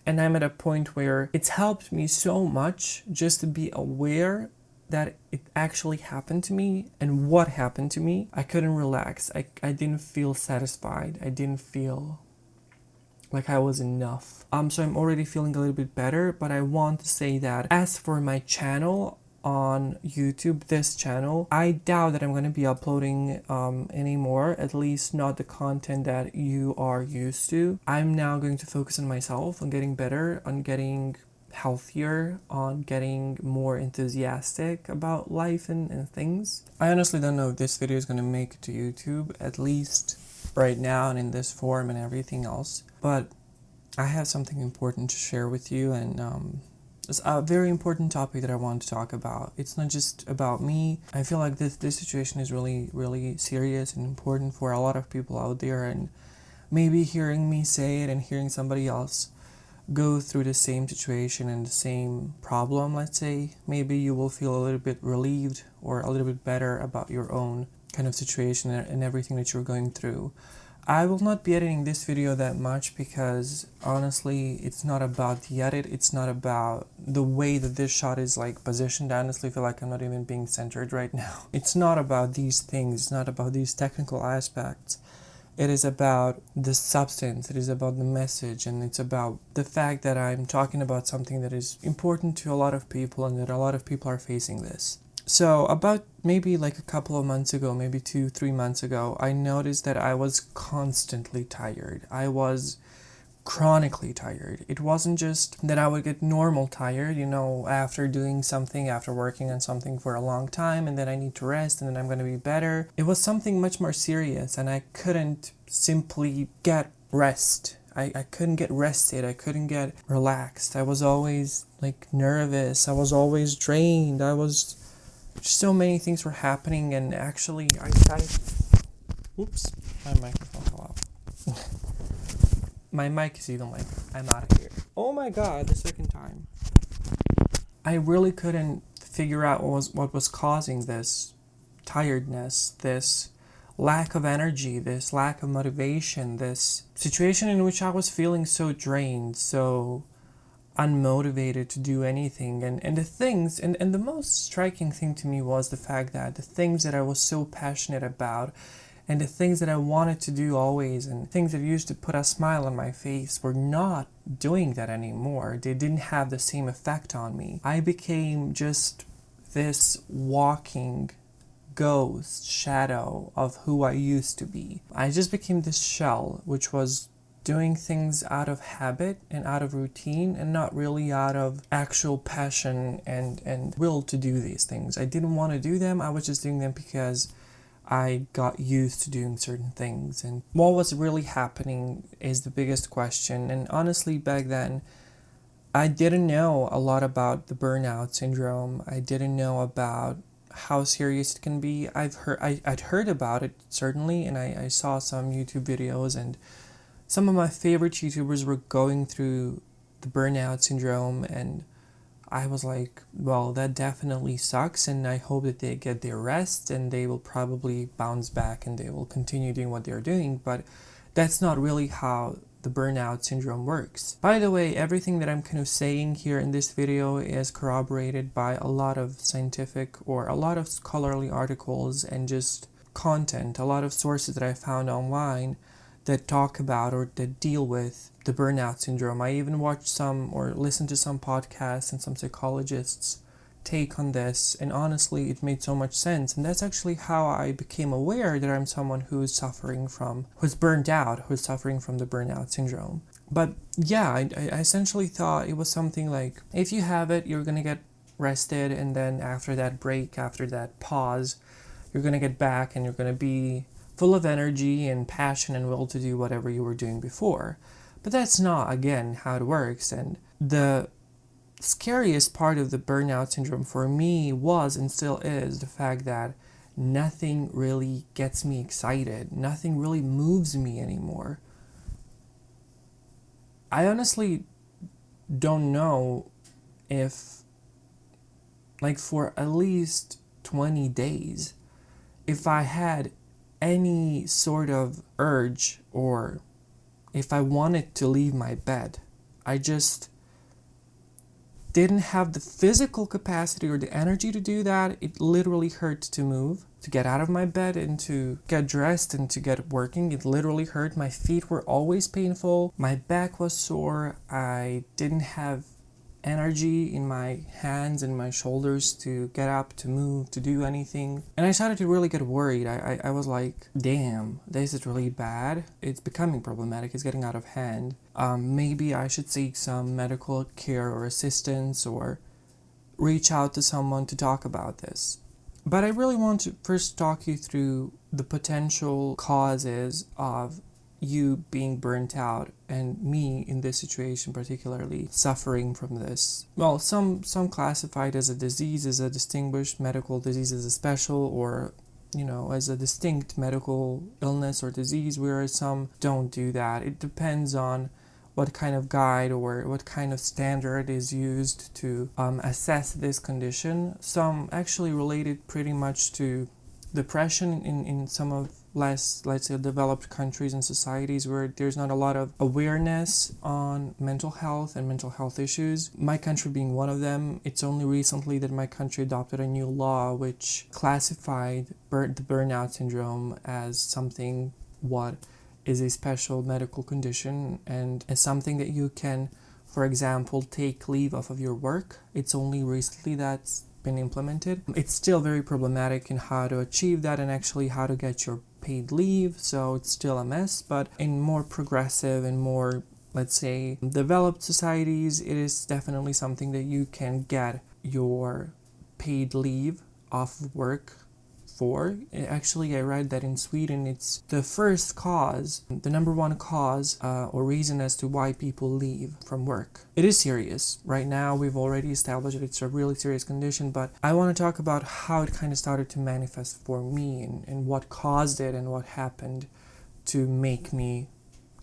And I'm at a point where it's helped me so much just to be aware that it actually happened to me and what happened to me. I couldn't relax. I didn't feel satisfied. I didn't feel like I was enough. So I'm already feeling a little bit better, but I want to say that as for my channel on YouTube, this channel, I doubt that I'm going to be uploading anymore, at least not the content that you are used to. I'm now going to focus on myself, on getting better, on getting healthier, on getting more enthusiastic about life and things. I honestly don't know if this video is going to make it to YouTube, at least right now and in this form and everything else, but I have something important to share with you, and it's a very important topic that I want to talk about. It's not just about me. I feel like this situation is really serious and important for a lot of people out there, and maybe hearing me say it and hearing somebody else go through the same situation and the same problem, let's say, maybe you will feel a little bit relieved or a little bit better about your own kind of situation and everything that you're going through. I will not be editing this video that much because honestly it's not about the edit, it's not about the way that this shot is like positioned. I honestly feel like I'm not even being centered right now. It's not about these things, it's not about these technical aspects. It is about the substance, it is about the message, and it's about the fact that I'm talking about something that is important to a lot of people and that a lot of people are facing this. So about maybe like a couple of months ago, maybe 2-3 months ago, I noticed that I was constantly tired. I was chronically tired. It wasn't just that I would get normal tired, after doing something, after working on something for a long time, and then I need to rest and then I'm going to be better. It was something much more serious, and I couldn't simply get rest. I couldn't get rested. I couldn't get relaxed. I was always like nervous. I was always drained. So many things were happening, and actually I decided, oops, my microphone fell out. My mic is even like, I'm out of here. Oh my god, the second time. I really couldn't figure out what was causing this tiredness, this lack of energy, this lack of motivation, this situation in which I was feeling so drained, so unmotivated to do anything. And the things, and the most striking thing to me was the fact that the things that I was so passionate about and the things that I wanted to do always and things that used to put a smile on my face were not doing that anymore. They didn't have the same effect on me. I became just this walking ghost shadow of who I used to be. I just became this shell which was doing things out of habit and out of routine and not really out of actual passion and will to do these things. I didn't want to do them. I was just doing them because I got used to doing certain things. And what was really happening is the biggest question. And honestly, back then, I didn't know a lot about the burnout syndrome. I didn't know about how serious it can be. I'd heard about it, certainly, and I saw some YouTube videos, and some of my favorite YouTubers were going through the burnout syndrome, and I was like, well, that definitely sucks, and I hope that they get their rest and they will probably bounce back and they will continue doing what they're doing. But that's not really how the burnout syndrome works. By the way, everything that I'm kind of saying here in this video is corroborated by a lot of scientific or a lot of scholarly articles and just content, a lot of sources that I found online that talk about or that deal with the burnout syndrome. I even watched some or listened to some podcasts and some psychologists' take on this, and honestly it made so much sense. And that's actually how I became aware that I'm someone who's burned out, who's suffering from the burnout syndrome. But yeah, I essentially thought it was something like, if you have it, you're gonna get rested, and then after that break, after that pause, you're gonna get back and you're gonna be full of energy and passion and will to do whatever you were doing before. But that's not, again, how it works. And the scariest part of the burnout syndrome for me was and still is the fact that nothing really gets me excited. Nothing really moves me anymore. I honestly don't know if, like, for at least 20 days, if I had any sort of urge or if I wanted to leave my bed, I just didn't have the physical capacity or the energy to do that. It literally hurt to move, to get out of my bed and to get dressed and to get working. It literally hurt. My feet were always painful. My back was sore. I didn't have energy in my hands and my shoulders to get up, to move, to do anything. And I started to really get worried. I was like, damn, this is really bad. It's becoming problematic. It's getting out of hand. Maybe I should seek some medical care or assistance or reach out to someone to talk about this. But I really want to first talk you through the potential causes of you being burnt out and me in this situation particularly suffering from this. Well, some classify it as a disease, as a distinguished medical disease, as a special, or as a distinct medical illness or disease, whereas some don't do that. It depends on what kind of guide or what kind of standard is used to assess this condition. Some actually related pretty much to depression in some of less, let's say, developed countries and societies where there's not a lot of awareness on mental health and mental health issues. My country being one of them. It's only recently that my country adopted a new law which classified the burnout syndrome as something what is a special medical condition and as something that you can, for example, take leave off of your work. It's only recently that's been implemented. It's still very problematic in how to achieve that and actually how to get your paid leave, so it's still a mess. But in more progressive and more, let's say, developed societies, it is definitely something that you can get your paid leave off of work for. Actually, I read that in Sweden it's the first cause, the number one cause or reason as to why people leave from work. It is serious. Right now we've already established that it's a really serious condition, but I want to talk about how it kind of started to manifest for me and what caused it and what happened to make me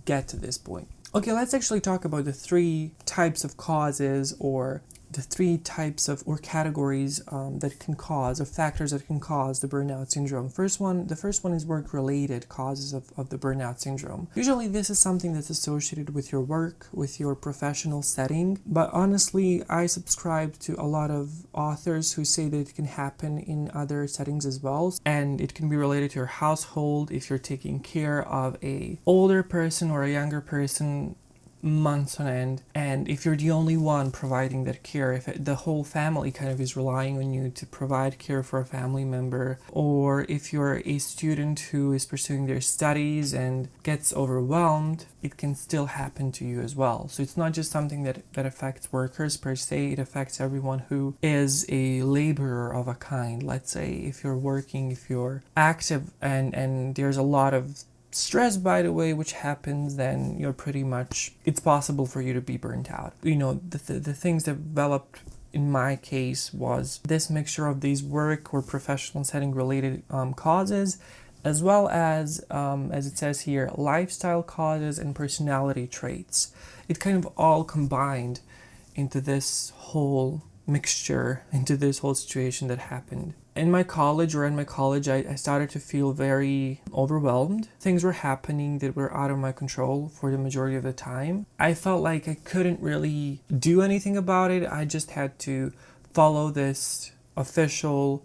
get to this point. Okay, let's actually talk about the three types of causes or the three types of or categories that can cause or factors that can cause the burnout syndrome. The first one is work-related causes of the burnout syndrome. Usually this is something that's associated with your work, with your professional setting, but honestly I subscribe to a lot of authors who say that it can happen in other settings as well, and it can be related to your household if you're taking care of a older person or a younger person months on end, and if you're the only one providing that care, if the whole family kind of is relying on you to provide care for a family member, or if you're a student who is pursuing their studies and gets overwhelmed, it can still happen to you as well. So it's not just something that affects workers per se, it affects everyone who is a laborer of a kind. Let's say if you're working, if you're active and there's a lot of stress, by the way, which happens, then you're pretty much, it's possible for you to be burnt out. The things that developed in my case was this mixture of these work or professional setting related causes, as well as it says here, lifestyle causes and personality traits. It kind of all combined into this whole mixture, into this whole situation that happened. In my college, I started to feel very overwhelmed. Things were happening that were out of my control for the majority of the time. I felt like I couldn't really do anything about it. I just had to follow this official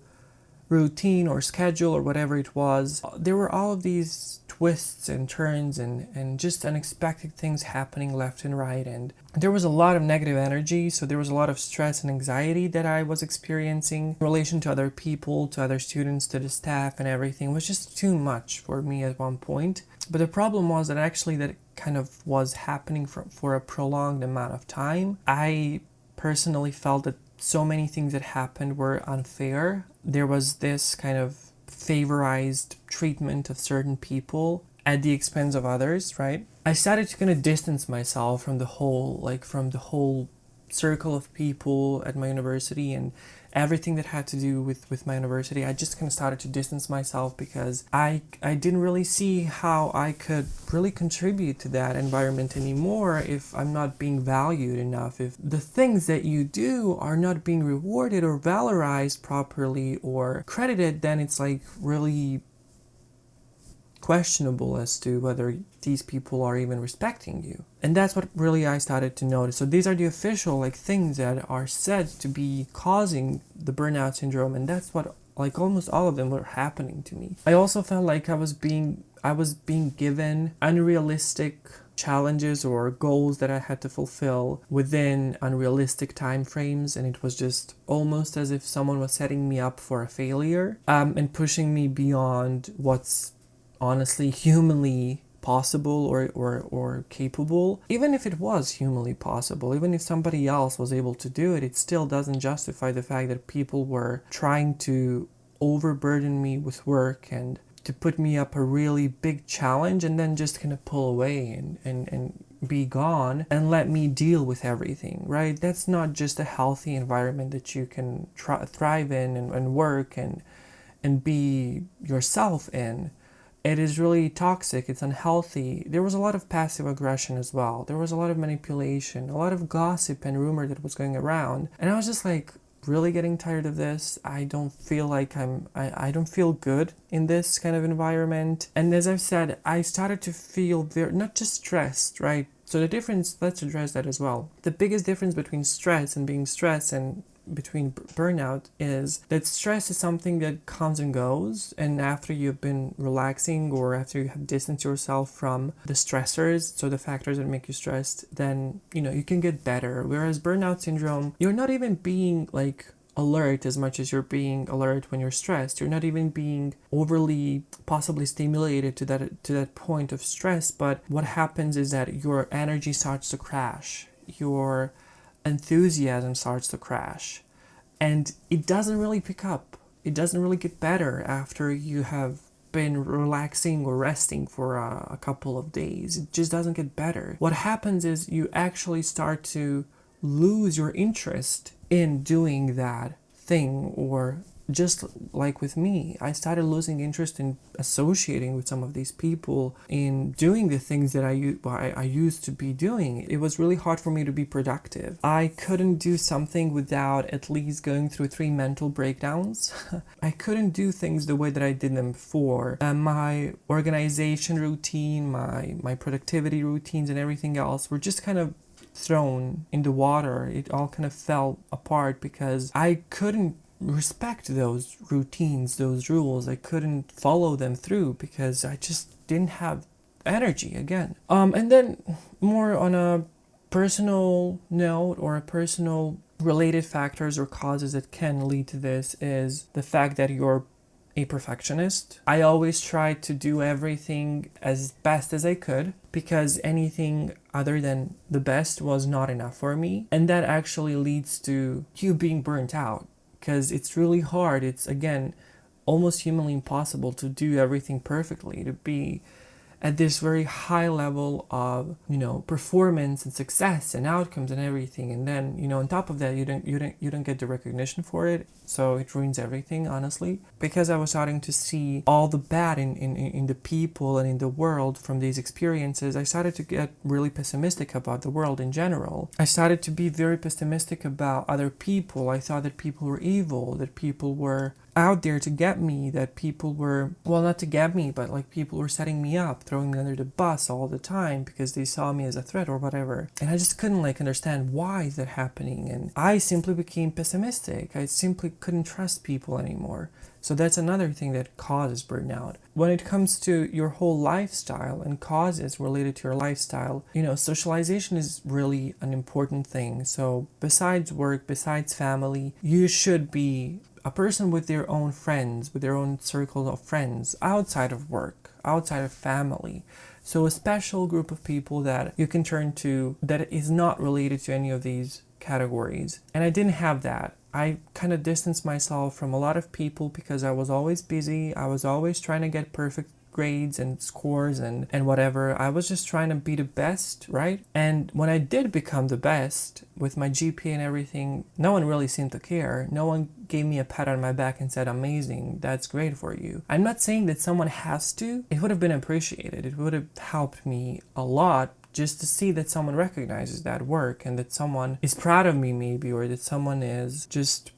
routine or schedule or whatever it was. There were all of these twists and turns and just unexpected things happening left and right, and there was a lot of negative energy, so there was a lot of stress and anxiety that I was experiencing in relation to other people, to other students, to the staff and everything. It was just too much for me at one point. But the problem was that actually that kind of was happening for a prolonged amount of time. I personally felt that so many things that happened were unfair. There was this kind of favorized treatment of certain people at the expense of others, right? I started to kind of distance myself from the whole circle of people at my university and everything that had to do with my university. I just kind of started to distance myself because I didn't really see how I could really contribute to that environment anymore if I'm not being valued enough. If the things that you do are not being rewarded or valorized properly or credited, then it's like really questionable as to whether these people are even respecting you. And that's what really I started to notice. So these are the official like things that are said to be causing the burnout syndrome, and that's what like almost all of them were happening to me. I also felt like I was being given unrealistic challenges or goals that I had to fulfill within unrealistic time frames, and it was just almost as if someone was setting me up for a failure, and pushing me beyond what's honestly humanly possible or capable. Even if it was humanly possible, even if somebody else was able to do it, it still doesn't justify the fact that people were trying to overburden me with work and to put me up a really big challenge and then just kind of pull away and be gone and let me deal with everything, right? That's not just a healthy environment that you can thrive in and work and be yourself in. It is really toxic. It's unhealthy. There was a lot of passive aggression as well. There was a lot of manipulation, a lot of gossip and rumor that was going around. And I was just like, really getting tired of this. I don't feel like I don't feel good in this kind of environment. And as I've said, I started to feel not just stressed, right? So the difference, let's address that as well. The biggest difference between stress and being stressed and between burnout is that stress is something that comes and goes, and after you've been relaxing or after you have distanced yourself from the stressors, so the factors that make you stressed, then you can get better. Whereas burnout syndrome, you're not even being like alert as much as you're being alert when you're stressed. You're not even being overly possibly stimulated to that point of stress, but what happens is that your energy starts to crash, your enthusiasm starts to crash, and it doesn't really pick up. It doesn't really get better after you have been relaxing or resting for a couple of days. It just doesn't get better. What happens is you actually start to lose your interest in doing that thing, or just like with me, I started losing interest in associating with some of these people, in doing the things that I used to be doing. It was really hard for me to be productive. I couldn't do something without at least going through 3 mental breakdowns. I couldn't do things the way that I did them before. My organization routine, my productivity routines and everything else were just kind of thrown in the water. It all kind of fell apart because I couldn't respect those routines, those rules. I couldn't follow them through because I just didn't have energy again. And then more on a personal note, or a personal related factors or causes that can lead to this, is the fact that you're a perfectionist. I always tried to do everything as best as I could, because anything other than the best was not enough for me. And that actually leads to you being burnt out, because it's really hard. It's, again, almost humanly impossible to do everything perfectly, to be at this very high level of, performance and success and outcomes and everything. And then, on top of that, you don't get the recognition for it. So it ruins everything, honestly. Because I was starting to see all the bad in the people and in the world from these experiences, I started to get really pessimistic about the world in general. I started to be very pessimistic about other people. I thought that people were evil, that people were out there to get me, that people were, well, not to get me, but like people were setting me up, throwing me under the bus all the time because they saw me as a threat or whatever. And I just couldn't understand why is that happening. And I simply became pessimistic. I simply couldn't trust people anymore. So that's another thing that causes burnout. When it comes to your whole lifestyle and causes related to your lifestyle, socialization is really an important thing. So besides work, besides family, you should be a person with their own friends, with their own circle of friends outside of work, outside of family. So a special group of people that you can turn to that is not related to any of these categories. And I didn't have that. I kind of distanced myself from a lot of people because I was always busy. I was always trying to get perfect grades and scores and whatever. I was just trying to be the best, right? And when I did become the best with my GPA and everything, no one really seemed to care. No one gave me a pat on my back and said, amazing, that's great for you. I'm not saying that someone has to. It would have been appreciated. It would have helped me a lot just to see that someone recognizes that work and that someone is proud of me maybe, or that someone is just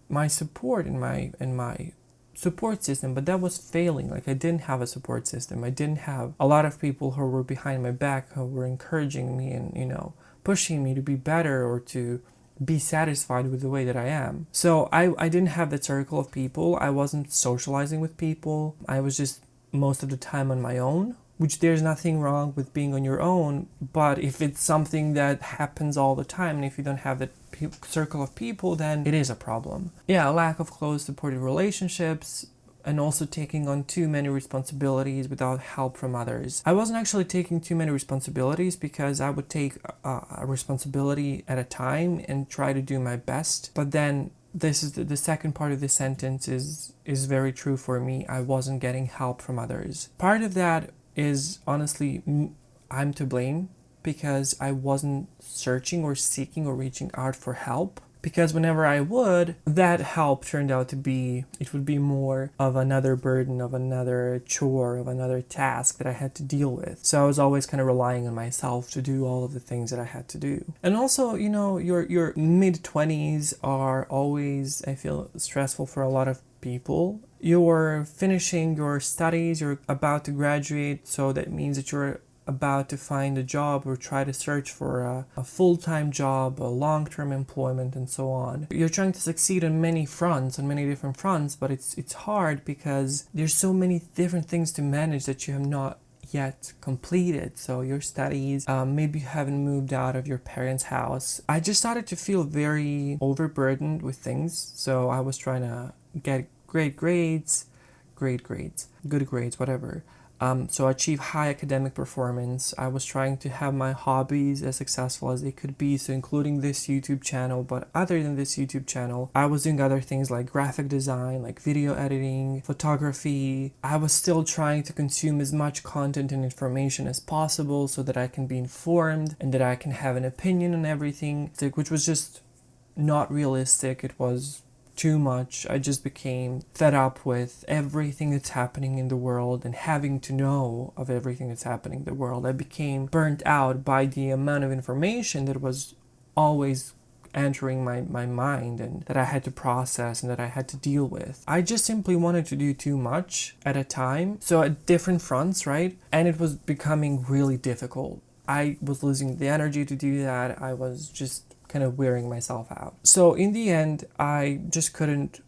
my support in my support system, but that was failing. Like, I didn't have a support system. I didn't have a lot of people who were behind my back, who were encouraging me and, pushing me to be better or to be satisfied with the way that I am. So I didn't have that circle of people. I wasn't socializing with people. I was just most of the time on my own, which there's nothing wrong with being on your own. But if it's something that happens all the time, and if you don't have that circle of people, then it is a problem. Yeah, a lack of close supportive relationships, and also taking on too many responsibilities without help from others. I wasn't actually taking too many responsibilities, because I would take a responsibility at a time and try to do my best. But then this is the second part of the sentence is very true for me. I wasn't getting help from others. Part of that is honestly, I'm to blame, because I wasn't searching or seeking or reaching out for help. Because whenever I would, that help turned out to be, it would be more of another burden, of another chore, of another task that I had to deal with. So I was always kind of relying on myself to do all of the things that I had to do. And also, your mid-20s are always, I feel, stressful for a lot of people. You're finishing your studies, you're about to graduate, so that means that you're about to find a job or try to search for a full-time job, a long-term employment, and so on. You're trying to succeed on many fronts, on many different fronts, but it's hard because there's so many different things to manage that you have not yet completed. So your studies, maybe you haven't moved out of your parents' house. I just started to feel very overburdened with things. So I was trying to get good grades, whatever. So achieve high academic performance. I was trying to have my hobbies as successful as they could be, so including this YouTube channel. But other than this YouTube channel, I was doing other things like graphic design, like video editing, photography. I was still trying to consume as much content and information as possible so that I can be informed and that I can have an opinion on everything, which was just not realistic. It was too much. I just became fed up with everything that's happening in the world and having to know of everything that's happening in the world. I became burnt out by the amount of information that was always entering my mind and that I had to process and that I had to deal with. I just simply wanted to do too much at a time, so at different fronts, right? And it was becoming really difficult. I was losing the energy to do that. I was just kind of wearing myself out. So in the end, I just couldn't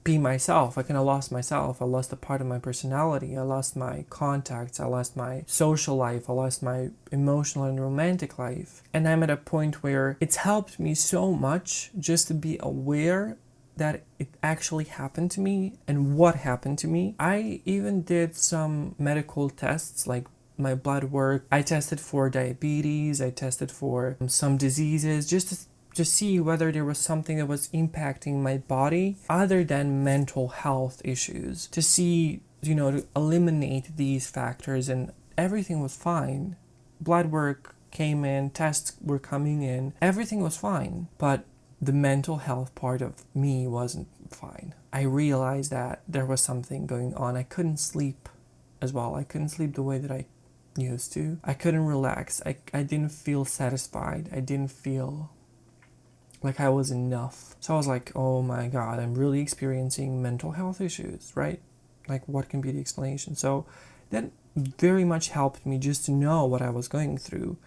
be myself. I kind of lost myself. I lost a part of my personality. I lost my contacts. I lost my social life. I lost my emotional and romantic life. And I'm at a point where it's helped me so much just to be aware that it actually happened to me and what happened to me. I even did some medical tests, like my blood work. I tested for diabetes. I tested for some diseases just to see whether there was something that was impacting my body other than mental health issues, to see, to eliminate these factors, and everything was fine. Blood work came in, tests were coming in, everything was fine, but the mental health part of me wasn't fine. I realized that there was something going on. I couldn't sleep as well. I couldn't sleep the way that I used to. I couldn't relax. I didn't feel satisfied. I didn't feel like I was enough. So I was like, oh my God, I'm really experiencing mental health issues, right? Like, what can be the explanation? So that very much helped me just to know what I was going through.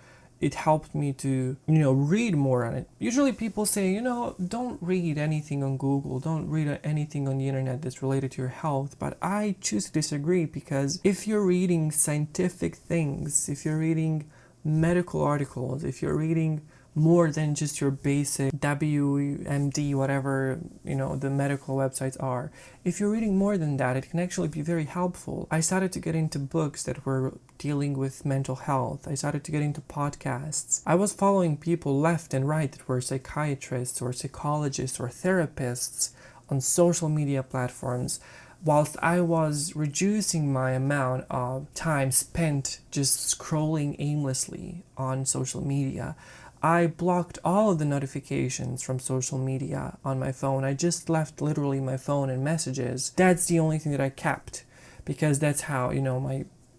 It helped me to, read more on it. Usually people say, don't read anything on Google, don't read anything on the internet that's related to your health. But I choose to disagree, because if you're reading scientific things, if you're reading medical articles, if you're reading more than just your basic WMD, whatever, the medical websites are. If you're reading more than that, it can actually be very helpful. I started to get into books that were dealing with mental health. I started to get into podcasts. I was following people left and right that were psychiatrists or psychologists or therapists on social media platforms, whilst I was reducing my amount of time spent just scrolling aimlessly on social media. I blocked all of the notifications from social media on my phone. I just left literally my phone and messages. That's the only thing that I kept, because that's how,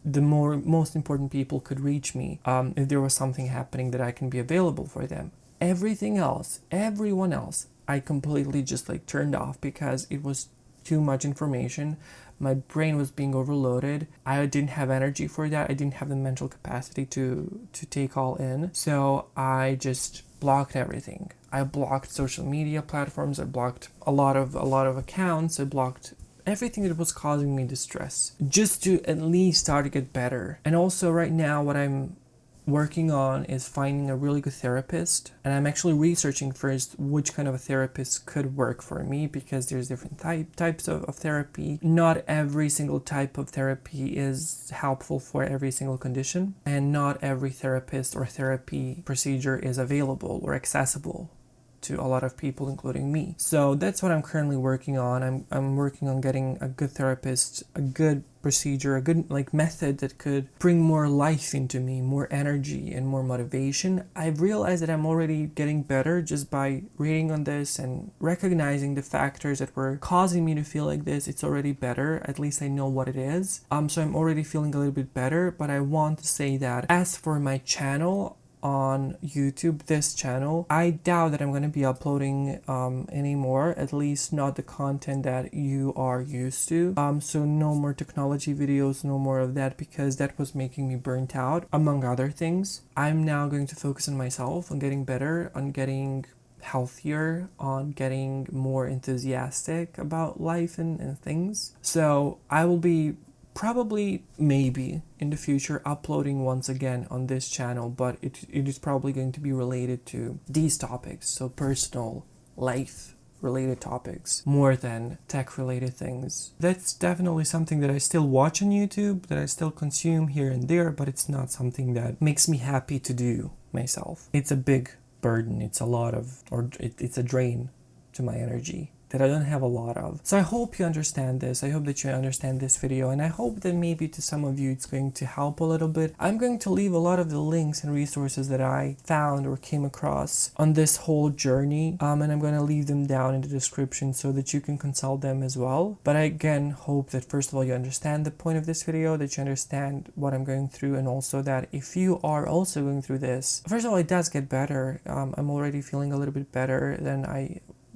the most important people could reach me if there was something happening that I can be available for them. Everything else, everyone else, I completely just turned off, because it was too much information. My brain was being overloaded. I didn't have energy for that. I didn't have the mental capacity to take all in. So I just blocked everything. I blocked social media platforms. I blocked a lot of accounts. I blocked everything that was causing me distress, just to at least start to get better. And also right now, what I'm working on is finding a really good therapist, and I'm actually researching first which kind of a therapist could work for me, because there's different types of therapy. Not every single type of therapy is helpful for every single condition, and not every therapist or therapy procedure is available or accessible to a lot of people, including me. So that's what I'm currently working on. I'm working on getting a good therapist, a good procedure, a good method that could bring more life into me, more energy and more motivation. I've realized that I'm already getting better just by reading on this and recognizing the factors that were causing me to feel like this. It's already better. At least I know what it is. So I'm already feeling a little bit better. But I want to say that as for my channel on YouTube, this channel, I doubt that I'm going to be uploading anymore, at least not the content that you are used to. So no more technology videos, no more of that, because that was making me burnt out, among other things. I'm now going to focus on myself, on getting better, on getting healthier, on getting more enthusiastic about life and things. So I will be probably, maybe in the future, uploading once again on this channel, but it is probably going to be related to these topics, so personal life related topics more than tech related things. That's definitely something that I still watch on YouTube, that I still consume here and there, but it's not something that makes me happy to do myself. It's a big burden. It's a lot of, or it's a drain to my energy that I don't have a lot of. So I hope you understand this. I hope that you understand this video, and I hope that maybe to some of you it's going to help a little bit. I'm going to leave a lot of the links and resources that I found or came across on this whole journey, and I'm going to leave them down in the description so that you can consult them as well. But I again hope that first of all you understand the point of this video, that you understand what I'm going through, and also that if you are also going through this, first of all, it does get better. I'm already feeling a little bit better than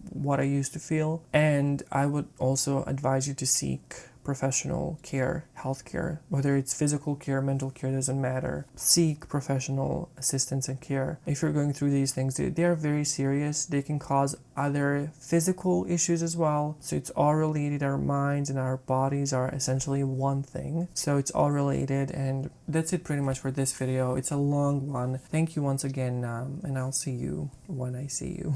what I used to feel, and I would also advise you to seek professional care, healthcare, whether it's physical care, mental care, doesn't matter. Seek professional assistance and care. If you're going through these things, they are very serious. They can cause other physical issues as well. So it's all related. Our minds and our bodies are essentially one thing. So it's all related, and that's it pretty much for this video. It's a long one. Thank you once again, and I'll see you when I see you.